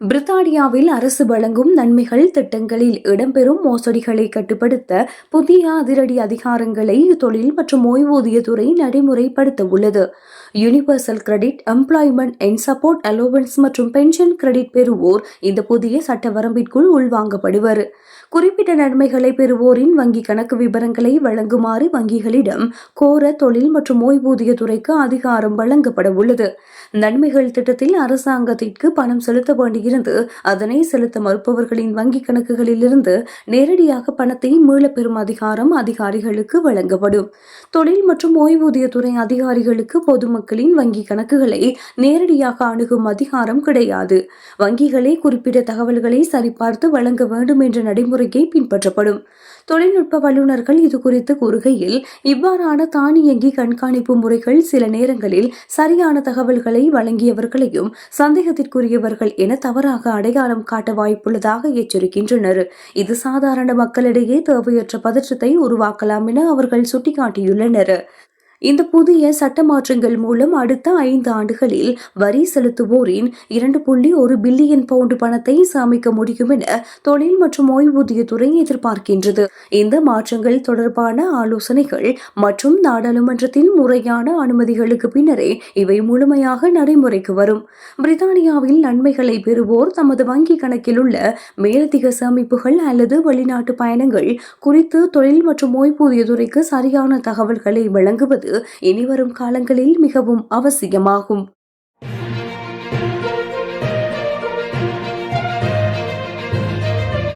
பிரித்தானியாவில் அரசு வழங்கும் நன்மைகள் திட்டங்களில் இடம்பெறும் மோசடிகளை கட்டுப்படுத்த புதிய அதிரடி அதிகாரங்களை தொழில் மற்றும் ஓய்வூதியத்துறை நடைமுறைப்படுத்த உள்ளது. Universal credit, employment and support allowance மற்றும் பென்ஷன் கிரெடிட் பெறுவோர் இந்த புதிய சட்ட வரம்பிற்குள் உள்வாங்கப்படுவர். குறிப்பிட்ட நன்மைகளை பெறுவோரின் வங்கி கணக்கு விவரங்களை வழங்குமாறு வங்கிகளிடம் கோர தொழில் மற்றும் ஓய்வூதியத்துறைக்கு அதிகாரம் வழங்கப்பட உள்ளது. நன்மைகள் திட்டத்தில் அரசாங்கத்திற்கு பணம் செலுத்த வேண்டியிருந்து அதனை செலுத்த மறுப்பவர்களின் வங்கிக் கணக்குகளிலிருந்து நேரடியாக பணத்தை மீளப்பெறும் அதிகாரம் அதிகாரிகளுக்கு வழங்கப்படும். தொழில் மற்றும் ஓய்வூதியத்துறை அதிகாரிகளுக்கு பொதுமக்களின் வங்கிக் கணக்குகளை நேரடியாக அணுகும் அதிகாரம் கிடையாது. வங்கிகளே குறிப்பிட்ட தகவல்களை சரிபார்த்து வழங்க வேண்டும் என்ற நடைமுறையை பின்பற்றப்படும். தொழில்நுட்ப வல்லுநர்கள் இதுகுறித்து கூறுகையில், இவ்வாறான தானியங்கி கண்காணிப்பு முறைகள் சில நேரங்களில் சரியான தகவல்களை வழங்கியவர்களையும் சந்தேகத்திற்குரியவர்கள் என தவறாக அடையாளம் காட்ட வாய்ப்புள்ளதாக எச்சரிக்கின்றனர். இது சாதாரண மக்களிடையே தேவையற்ற பதற்றத்தை உருவாக்கலாம் என அவர்கள் சுட்டிக்காட்டியுள்ளனர். இந்த புதிய சட்ட மாற்றங்கள் மூலம் அடுத்த 5 ஆண்டுகளில் வரி செலுத்துவோரின் 2.1 பில்லியன் பவுண்டு பணத்தை சேமிக்க முடியும் என தொழில் மற்றும் ஓய்வூதியத்துறை எதிர்பார்க்கின்றது. இந்த மாற்றங்கள் தொடர்பான ஆலோசனைகள் மற்றும் நாடாளுமன்றத்தின் முறையான அனுமதிகளுக்கு பின்னரே இவை முழுமையாக நடைமுறைக்கு வரும். பிரித்தானியாவில் நன்மைகளை பெறுவோர் தமது வங்கி கணக்கில் உள்ள மேலதிக சேமிப்புகள் அல்லது வெளிநாட்டு பயணங்கள் குறித்து தொழில் மற்றும் ஓய்வூதியத்துறைக்கு சரியான தகவல்களை வழங்குவது இனிவரும் காலங்களில் மிகவும் அவசியமாகும்.